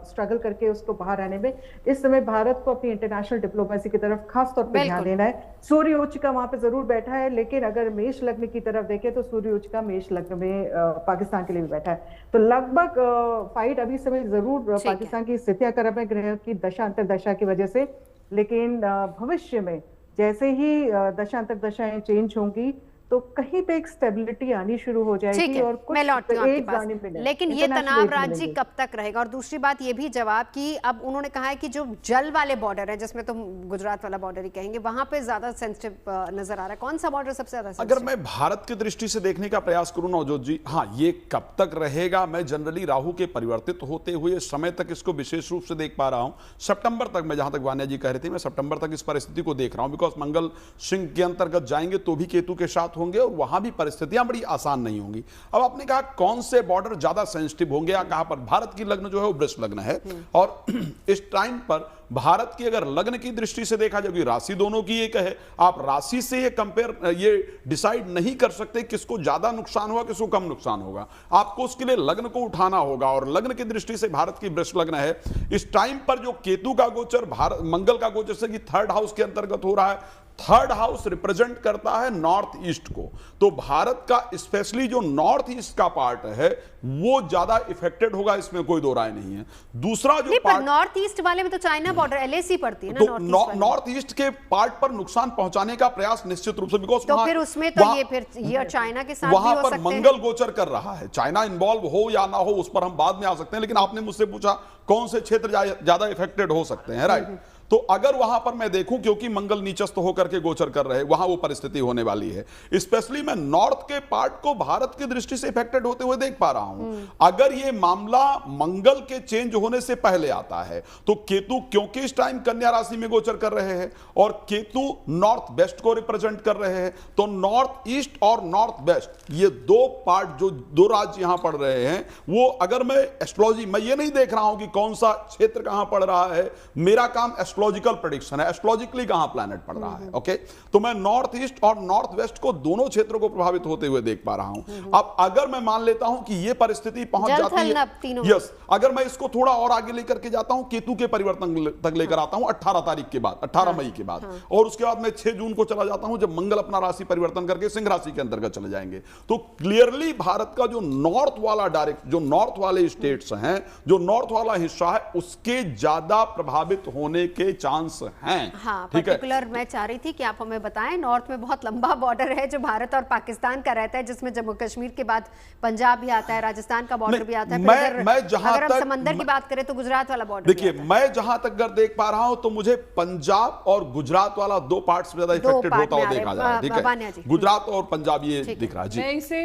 स्ट्रगल करके उसको बाहर आने में। इस समय भारत को अपनी इंटरनेशनल डिप्लोमेसी की तरफ खास तौर पे ध्यान देना है। सूर्य उच्च का वहां पे जरूर बैठा है, लेकिन अगर मेष लग्न की तरफ देखें तो सूर्य उच्च का मेष लग्न में पाकिस्तान के लिए भी बैठा है। तो लगभग फाइट अभी समय जरूर पाकिस्तान की स्थितियां कर रहे ग्रह की दशा अंतर्दशा की वजह से, लेकिन भविष्य में जैसे ही दशा अंतर्दशाएं चेंज होंगी तो कहीं पे एक स्टेबिलिटी आनी शुरू हो जाएगी और कुछ मैं लौटती हूं आपके पास। लेकिन ये तनाव राज्य कब तक रहेगा? और दूसरी बात ये भी जवाब कि अब उन्होंने कहा है कि जो जल वाले बॉर्डर है, जिसमें तो गुजरात वाला बॉर्डर ही कहेंगे, वहां पे ज्यादा सेंसिटिव नजर आ रहा है। कौन सा बॉर्डर सबसे ज्यादा सेंसिटिव? अगर मैं भारत की दृष्टि से देखने का प्रयास करूं नवजोत जी, हाँ, ये कब तक रहेगा, मैं जनरली राहु के परिवर्तित होते हुए समय तक इसको विशेष रूप से देख पा रहा हूं। सितंबर तक, मैं जहां तक वान्या जी कह रहे थे, मैं सितंबर तक इस परिस्थिति को देख रहा हूं, बिकॉज मंगल सिंह के अंतर्गत जाएंगे तो भी केतु के साथ होंगे और वहां भी परिस्थितियां बड़ी आसान नहीं होंगी। अब आपने कहा कौन से बॉर्डर ज्यादा सेंसिटिव होंगे या कहां पर? भारत की लग्न जो है वो वृष लग्न है, और इस टाइम पर भारत की अगर लग्न की दृष्टि से देखा जाए, राशि दोनों की एक है, आप राशि से ये कंपेयर, ये डिसाइड नहीं कर सकते किसको ज्यादा नुकसान होगा, किसको कम नुकसान होगा। आपको उसके लिए लग्न को उठाना होगा, और लग्न की दृष्टि से भारत की वृष लग्न है। इस टाइम पर जो केतु का गोचर मंगल का गोचर से कि 3rd हाउस के अंतर्गत हो रहा है, 3rd हाउस रिप्रेजेंट करता है नॉर्थ ईस्ट को, तो भारत का स्पेशली जो नॉर्थ ईस्ट का पार्ट है वो ज्यादा इफेक्टेड होगा, इसमें कोई दो राय नहीं है। दूसरा जो पार्ट नॉर्थ ईस्ट वाले में तो चाइना बॉर्डर LAC पड़ती है ना, तो नॉर्थ ईस्ट के पार्ट पर नुकसान पहुंचाने का प्रयास निश्चित रूप से, बिकॉज तो फिर उसमें तो ये फिर ये चाइना के साथ वहां पर मंगल गोचर कर रहा है। चाइना इन्वॉल्व हो या ना हो उस पर हम बाद में आ सकते हैं, लेकिन आपने मुझसे पूछा कौन से क्षेत्र ज्यादा इफेक्टेड हो सकते हैं, राइट? तो अगर वहां पर मैं देखूं, क्योंकि मंगल नीचस्थ होकर के गोचर कर रहे हैं, वहां वो परिस्थिति होने वाली है। स्पेशली मैं नॉर्थ के पार्ट को भारत की दृष्टि से इफेक्टेड होते हुए देख पा रहा हूं। अगर ये मामला मंगल के चेंज होने से पहले आता है तो केतु, क्योंकि इस टाइम कन्या राशि में गोचर कर रहे हैं और केतु नॉर्थ वेस्ट को रिप्रेजेंट कर रहे हैं, तो नॉर्थ ईस्ट और नॉर्थ वेस्ट ये दो पार्ट, जो दो राज्य यहां पड़ रहे हैं, वो अगर मैं एस्ट्रोलॉजी, मैं ये नहीं देख रहा हूं कि कौन सा क्षेत्र कहां पड़ रहा है, मेरा काम एस्ट्रोलॉजिकल प्रेडिक्शन है, एस्ट्रोलॉजिकली कहां प्लैनेट पड़ रहा है। ओके, तो मैं नॉर्थ ईस्ट और नॉर्थ वेस्ट को दोनों क्षेत्रों को प्रभावित होते हुए देख पा रहा हूं। अब अगर मैं मान लेता हूं कि ये परिस्थिति पहुंच जाती है, यस, अगर मैं इसको थोड़ा और आगे लेकर के जाता हूं, केतु के परिवर्तन तक लेकर आता हूं 18 तारीख के बाद, 18 मई के बाद, और उसके बाद मैं 6 जून को चला जाता हूं जब मंगल अपना राशि परिवर्तन करके सिंह राशि के अंतर्गत चले जाएंगे। तो क्लियरली भारत का जो नॉर्थ वाला डायरेक्ट, जो नॉर्थ वाले स्टेट्स हैं, जो नॉर्थ वाला हिस्सा है, उसके ज्यादा प्रभावित होने के चांस हैं। हाँ, ठीक है। पर्टिकुलर मैं चाह रही थी कि आप हमें बताएं, नॉर्थ में बहुत लंबा बॉर्डर है जो भारत और पाकिस्तान का रहता है, जिसमें जम्मू कश्मीर के बाद पंजाब भी आता है, राजस्थान का बॉर्डर भी आता है। मैं जहां अगर तक हम समंदर की बात करें तो गुजरात वाला बॉर्डर। देखिए, मैं जहां तक अगर देख पा रहा हूं तो मुझे पंजाब और गुजरात वाला दो पार्ट्स में ज्यादा इफेक्टेड होता हुआ देखा जा रहा है। ठीक है, गुजरात और पंजाब ये दिख रहा है जी। मैं इसे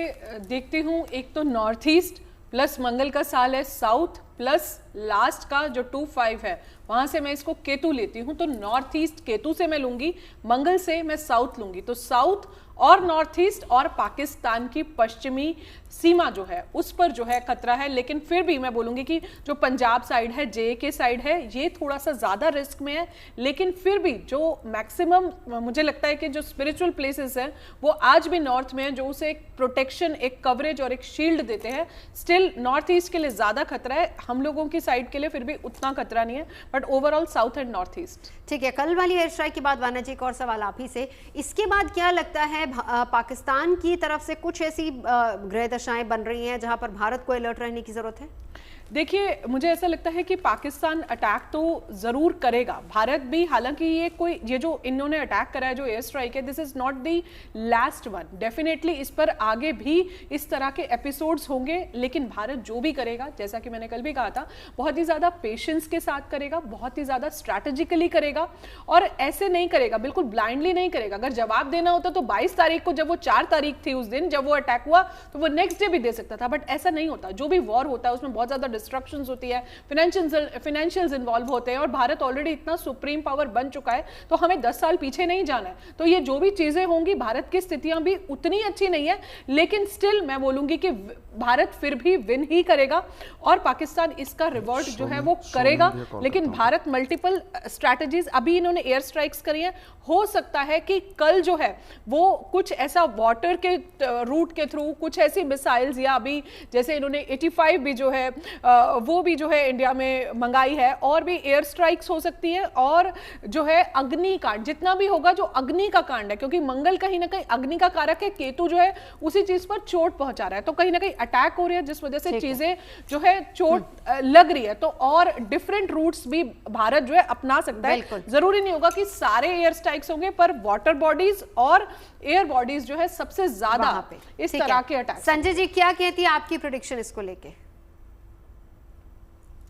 देखती हूँ, एक तो नॉर्थ ईस्ट प्लस मंगल का साल है, साउथ प्लस लास्ट का जो 2-5 है, वहां से मैं इसको केतु लेती हूं, तो नॉर्थ ईस्ट केतु से मैं लूंगी, मंगल से मैं साउथ लूंगी, तो साउथ और नॉर्थ ईस्ट और पाकिस्तान की पश्चिमी सीमा जो है उस पर जो है खतरा है। लेकिन फिर भी मैं बोलूंगी कि जो पंजाब साइड है, जे के साइड है, ये थोड़ा सा ज्यादा रिस्क में है। लेकिन फिर भी जो मैक्सिमम मुझे लगता है कि जो स्पिरिचुअल प्लेसेस हैं वो आज भी नॉर्थ में है, जो उसे एक प्रोटेक्शन, एक कवरेज और एक शील्ड देते हैं। स्टिल नॉर्थ ईस्ट के लिए ज्यादा खतरा है, हम लोगों की साइड के लिए फिर भी उतना खतरा नहीं है, but overall south and north east. ठीक है, कल वाली एयर स्ट्राइक के बाद वाना जी, एक और सवाल आप ही से, इसके बाद क्या लगता है पाकिस्तान की तरफ से कुछ ऐसी ग्रह दशाएं बन रही हैं जहां पर भारत को अलर्ट रहने की जरूरत है? देखिए, मुझे ऐसा लगता है कि पाकिस्तान अटैक तो जरूर करेगा, भारत भी, हालांकि ये जो इन्होंने अटैक करा है, जो एयर स्ट्राइक है, this is not the last one. Definitely इस पर आगे भी इस तरह के एपिसोड्स होंगे, लेकिन भारत जो भी करेगा, जैसा कि मैंने कल भी कहा था, बहुत ही ज्यादा पेशेंस के साथ करेगा, बहुत ही ज्यादा स्ट्रैटेजिकली करेगा, और ऐसे नहीं करेगा, बिल्कुल ब्लाइंडली नहीं करेगा। अगर जवाब देना होता तो 22 तारीख को, जब वो 4 तारीख थी उस दिन जब वो अटैक हुआ, तो वो नेक्स्ट डे भी दे सकता था, बट ऐसा नहीं होता। जो भी वॉर होता है उसमें बहुत ज्यादा डिस्ट्रक्शंस होती है, फाइनेंशियल्स इन्वॉल्व होते हैं, और भारत ऑलरेडी इतना सुप्रीम पावर बन चुका है, तो हमें 10 साल पीछे नहीं जाना है। तो ये जो भी चीजें होंगी, भारत की स्थितियां भी उतनी अच्छी नहीं है, लेकिन स्टिल मैं बोलूंगी कि भारत फिर भी विन ही करेगा, और पाकिस्तान इसका रिवॉर्ड जो है वो करेगा। लेकिन भारत मल्टीपल स्ट्रैटेजीज, अभी इन्होंने एयर स्ट्राइक्स करी हैं, हो सकता है कि कल जो है वो कुछ ऐसा वाटर के रूट के थ्रू कुछ ऐसी मिसाइल्स, या अभी जैसे इन्होंने 85 भी जो है वो भी जो है इंडिया में मंगाई है, और भी एयर स्ट्राइक्स हो सकती है, और जो है अग्निकांड जितना भी होगा, जो अग्नि का कांड है, क्योंकि मंगल कहीं ना कहीं अग्नि का कारक है, केतु जो है उसी चीज पर चोट पहुंचा रहा है, तो कहीं ना कहीं अटैक हो रही है, जिस वजह से चीजें जो है चोट लग रही है। तो और डिफरेंट रूट्स भी भारत जो है अपना सकता है, जरूरी नहीं होगा कि सारे एयर स्ट्राइक्स होंगे, पर वाटर बॉडीज और एयर बॉडीज जो है सबसे ज्यादा इस तरह के अटैक। संजय जी, क्या कहती है आपकी प्रेडिक्शन इसको लेके?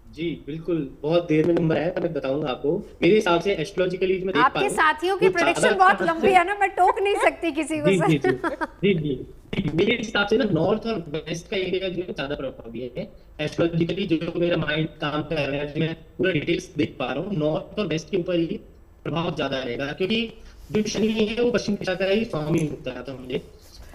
जी बिल्कुल, बहुत देर में नंबर है, मैं बताऊंगा आपको। मेरे हिसाब से एस्ट्रोलॉजिकली मैं देख पा रहा हूं, आपके साथियों की प्रेडिक्शन बहुत लंबी है ना, मैं टोक नहीं सकती किसी को। जी मेरे हिसाब से ना नॉर्थ और वेस्ट का एरिया जो है ज्यादा प्रभावी है एस्ट्रोलॉजिकली। जो मेरा माइंड काम कर रहा है, मैं पूरा डिटेल्स देख पा रहा हूँ, नॉर्थ और वेस्ट के ऊपर ही प्रभाव ज्यादा रहेगा, क्योंकि जो शनि है वो पश्चिम दिशा का ही स्वामी होता है। तो मुझे,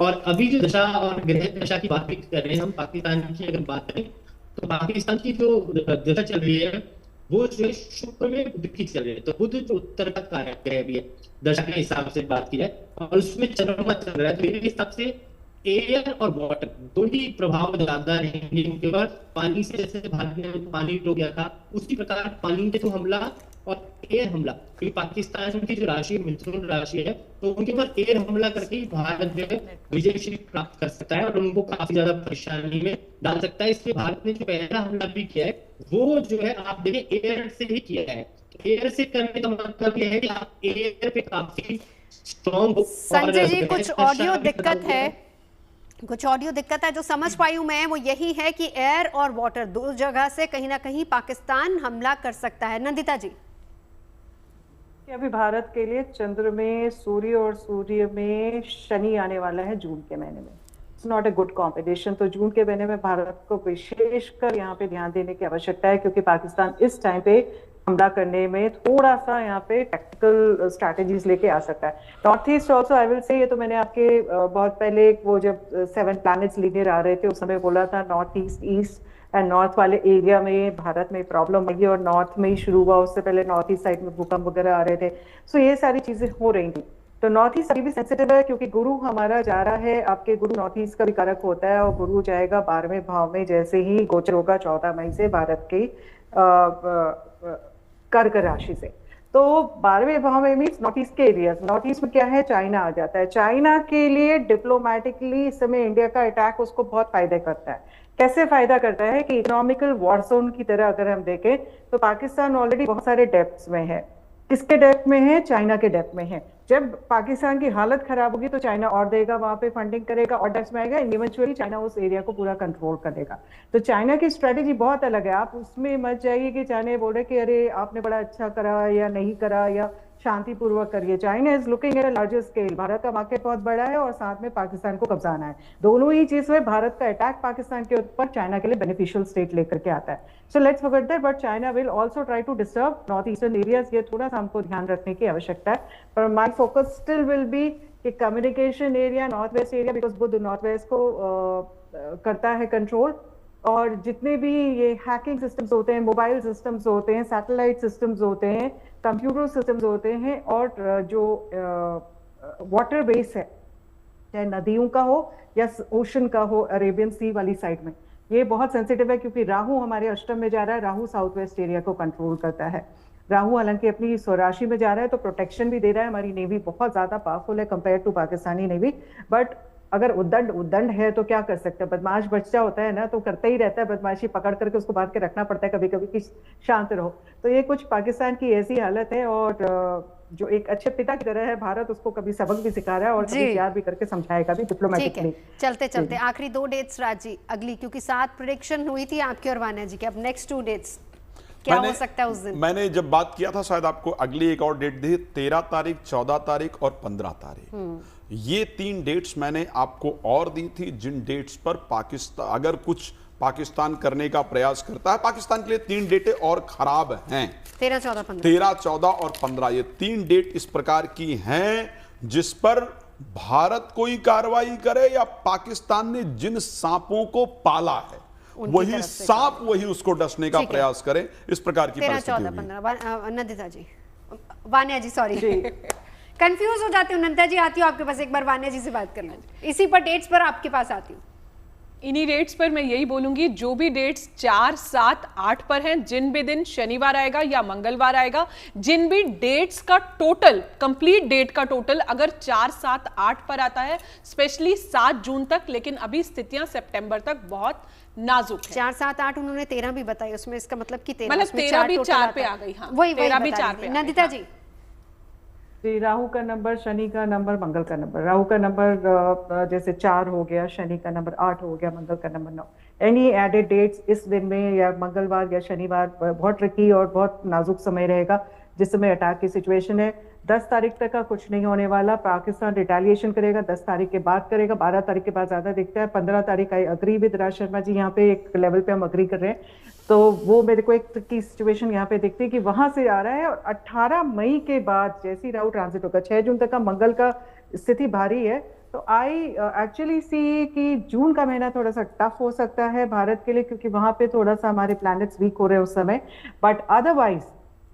और अभी जो दशा और ग्रह दशा की बात भी कर रहे हैं हम, पाकिस्तान की अगर बात करें तो पाकिस्तान की जो दशा चल रही है वो जो है शुक्र में बुध की चल रही है, तो बुध जो उत्तर का कारक ग्रह भी है दशा के हिसाब से बात की जाए, और उसमें चंद्रमा चल रहा है, तो मेरे हिसाब से एयर और वाटर दो ही प्रभाव ज्यादा रहेंगे उनके पास। पानी से, जैसे भारत में पानी हो गया था, उसी प्रकार पानी के थ्रू हमला और एयर हमला, क्योंकि पाकिस्तान की जो राशि मिथुन राशि है, तो उनके ऊपर एयर हमला करके भारत जो है विजय श्री प्राप्त कर सकता है और उनको काफी ज्यादा परेशानी में डाल सकता है। इसलिए भारत ने जो पहला हमला भी किया है वो जो है आप देखें एयर से ही किया है। एयर से करने का मतलब यह है कि आप एयर पे काफी स्ट्रॉन्ग। संजय जी, कुछ ऑडियो दिक्कत है, कुछ ऑडियो दिक्कत है, जो समझ पाई हूं मैं वो यही है कि एयर और वाटर दो जगह से कहीं ना कहीं पाकिस्तान हमला कर सकता है। नंदिता जी। कि अभी भारत के लिए चंद्र में सूर्य और सूर्य में शनि आने वाला है जून के महीने में। It's not a good combination. तो जून के महीने में भारत को विशेषकर यहाँ पे ध्यान देने की आवश्यकता है, क्योंकि पाकिस्तान इस टाइम पे हमला करने में थोड़ा सा यहाँ पे टैक्टिकल स्ट्रैटेजीज लेके आ सकता है। North east also I will say, ये तो मैंने आपके बहुत पहले वो जब 7 प्लैनेट्स लीनियर आ रहे थे उस समय बोला था, north east, east and north वाले एरिया में भारत में प्रॉब्लम आई और नॉर्थ में ही शुरू हुआ, उससे पहले नॉर्थ ईस्ट साइड में भूकंप वगैरह आ रहे थे। सो ये सारी चीजें हो रही थी। तो नॉर्थ ईस्ट अभी भी सेंसिटिव है, क्योंकि गुरु हमारा जा रहा है, आपके गुरु नॉर्थ ईस्ट का भी कारक होता है, और गुरु जाएगा 12वें भाव में जैसे ही गोचर होगा 14 मई से भारत के कर्क राशि से। तो 12वें भाव में मीन्स नॉर्थ ईस्ट के एरिया। नॉर्थ ईस्ट में क्या है, चाइना आ जाता है। चाइना के लिए डिप्लोमेटिकली इस समय इंडिया का अटैक उसको बहुत फायदा करता है। कैसे फायदा करता है कि इकोनॉमिकल वॉर जोन की तरह अगर हम देखें तो पाकिस्तान ऑलरेडी बहुत सारे डेप्थ में है। किसके डेप्थ में है? चाइना के डेप्थ में है। जब पाकिस्तान की हालत खराब होगी तो चाइना और देगा, वहां पे फंडिंग करेगा और डेप्थ में आएगा, इवेंचुअली चाइना उस एरिया को पूरा कंट्रोल करेगा। तो चाइना की स्ट्रेटेजी बहुत अलग है। आप उसमें मत जाइए कि चाइना बोल रहे कि अरे आपने बड़ा अच्छा करा या नहीं करा या शांतिपूर्वक करिए। China is looking at a larger scale. Bharat का मार्केट बहुत बड़ा है और साथ में पाकिस्तान को कब्जाना है। दोनों ही चीज में भारत का अटैक पाकिस्तान के ऊपर चाइना के लिए बेनिफिशियल स्टेट लेकर के आता है। So let's forget that, but China will also try to disturb north eastern areas. ये थोड़ा सा हमको ध्यान रखने की आवश्यकता है। पर my focus still will be कि communication area, north west area, because Budh north west को करता है कंट्रोल, और जितने भी ये हैकिंग सिस्टम्स होते हैं, मोबाइल सिस्टम्स होते हैं, सैटेलाइट सिस्टम्स होते हैं, कंप्यूटर सिस्टम्स होते हैं, और जो वाटर बेस है, चाहे नदियों का हो या ओशन का हो, अरेबियन सी वाली साइड में, ये बहुत सेंसिटिव है, क्योंकि राहु हमारे अष्टम में जा रहा है। राहु साउथ वेस्ट एरिया को कंट्रोल करता है। राहु हालांकि अपनी स्वराशि में जा रहा है तो प्रोटेक्शन भी दे रहा है। हमारी नेवी बहुत ज्यादा पावरफुल है compare to Pakistani navy. But अगर उद्दंड है तो क्या कर सकते हैं? बदमाश बच्चा होता है ना, तो करता ही रहता है बदमाशी, पकड़ करके उसको बांध के रखना पड़ता है कभी कभी कि शांत रहो। तो ये कुछ पाकिस्तान की ऐसी हालत है, और जो एक अच्छे पिता की तरह है भारत, उसको कभी सबक भी सिखा रहा है और कभी प्यार भी करके समझाएगा भी डिप्लोमेटिकली। चलते चलते आखिरी 2 डेट्स राजी अगली, क्योंकि 7 प्रेडिक्शन हुई थी आपकी और वान्या जी की, अब नेक्स्ट 2 डेट्स क्या हो सकता है उस दिन? मैंने जब बात किया था शायद आपको अगली एक और डेट दी, 13 तारीख, 14 तारीख और 15 तारीख। ये 3 डेट्स मैंने आपको और दी थी, जिन डेट्स पर पाकिस्तान अगर कुछ पाकिस्तान करने का प्रयास करता है, पाकिस्तान के लिए 3 डेटें और खराब हैं। 13, 14, 15। 13, 14 और 15 ये 3 डेट इस प्रकार की हैं जिस पर भारत कोई कार्रवाई करे या पाकिस्तान ने जिन सांपों को पाला है वही सांप वही उसको डसने का प्रयास करें, इस प्रकार की 13, 14, 15। नंदिता जी, वान्या जी, सॉरी कंफ्यूज हो जाती हूँ। नंदिता जी आती हूँ आपके पास, एक बार वान्या जी से बात कर लीजिए। इसी पर डेट्स पर आपके पास आती हूँ। इन्हीं डेट्स पर मैं यही बोलूंगी, जो भी डेट्स 4, 7, 8 पर हैं, जिन भी दिन शनिवार आएगा या मंगलवार आएगा, जिन भी डेट्स का टोटल, कंप्लीट डेट का टोटल अगर 4, 7, 8 पर आता है, स्पेशली 7 जून तक, लेकिन अभी स्थितियां सितंबर तक बहुत नाजुक है। 4, 7, 8 उन्होंने 13 भी बताई, उसमें इसका मतलब कि 13 मतलब 13 भी 4 पे आ गई। हाँ, वही 13 भी 4 पे। नंदिता जी, जी, राहु का नंबर, शनि का नंबर, मंगल का नंबर। राहु का नंबर जैसे 4 हो गया, शनि का नंबर 8 हो गया, मंगल का नंबर 9। एनी एडेड डेट्स इस दिन में या मंगलवार या शनिवार बहुत ट्रिकी और बहुत नाजुक समय रहेगा, जिस समय अटैक की सिचुएशन है। 10 तारीख तक का कुछ नहीं होने वाला, पाकिस्तान रिटेलिएशन करेगा, 10 तारीख के बाद करेगा, 12 तारीख के बाद ज्यादा दिखता है। 15 तारीख I agree with Raj Sharma ji, यहाँ पे एक लेवल पे हम अग्री कर रहे हैं, तो वो मेरे को एक ट्रिकी सिचुएशन यहाँ पे दिखती है कि वहां से आ रहा है। और 18 मई के बाद जैसी राहु ट्रांजिट होगा, 6 जून तक का मंगल का स्थिति भारी है, तो आई एक्चुअली सी कि जून का महीना थोड़ा सा टफ हो सकता है भारत के लिए, क्योंकि वहां पे थोड़ा सा हमारे प्लैनेट्स वीक हो रहे हैं उस समय। बट अदरवाइज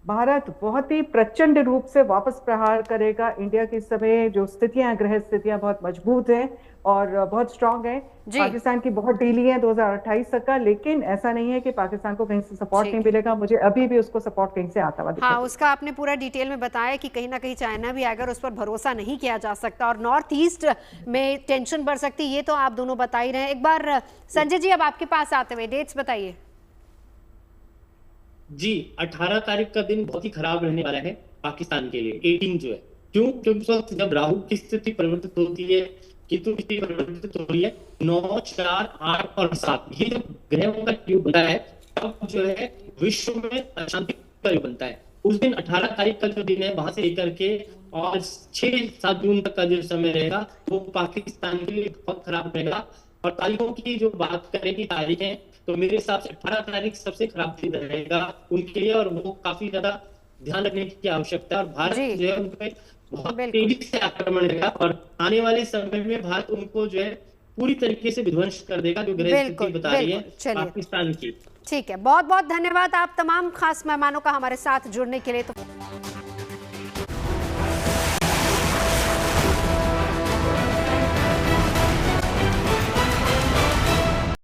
भारत बहुत ही प्रचंड रूप से वापस प्रहार करेगा। इंडिया की इस समय जो स्थितियां, ग्रह स्थितियां बहुत मजबूत हैं और बहुत स्ट्रांग है। पाकिस्तान की बहुत डीली है 2028 तक का, लेकिन ऐसा नहीं है कि पाकिस्तान को कहीं से सपोर्ट नहीं मिलेगा। मुझे अभी भी उसको सपोर्ट कहीं से आता हुआ दिखता है। हाँ, उसका आपने पूरा डिटेल में बताया कि कहीं ना कहीं चाइना भी आएगा, उस पर भरोसा नहीं किया जा सकता, और नॉर्थ ईस्ट में टेंशन बढ़ सकती है। ये तो आप दोनों बता ही रहे हैं। एक बार संजय जी अब आपके पास आते हुए डेट्स बताइए। जी, 18 तारीख का दिन बहुत ही खराब रहने वाला है पाकिस्तान के लिए। 18 जो है, क्यों? क्योंकि उस वक्त जब राहु की स्थिति परिवर्तित होती है, केतु की स्थिति परिवर्तित हो रही है, 9, 4, 8 और 7 ये जब ग्रहों का योग बनता है, तब जो है विश्व में अशांति का योग बनता है। उस दिन 18 तारीख का जो दिन है वहां से लेकर के और 6-7 जून तक का जो समय रहेगा वो पाकिस्तान के लिए बहुत खराब रहेगा। और तारीखों की जो बात करें कि तारीखें, तो मेरे हिसाब से 18 तारीख सबसे खराब दिन रहेगा उनके लिए, और वो काफी ज्यादा ध्यान रखने की आवश्यकता है। और भारत जी। जो है उन पे बहुत बिल्कुल। तेजी से आक्रमण करेगा और आने वाले समय में भारत उनको जो है पूरी तरीके से विध्वंस कर देगा, जो ग्रह स्थिति बिल्कुल, बता रही है बिल्कुल। चलिए। पाकिस्तान की। ठीक है, बहुत बहुत धन्यवाद आप तमाम खास मेहमानों का हमारे साथ जुड़ने के लिए। तो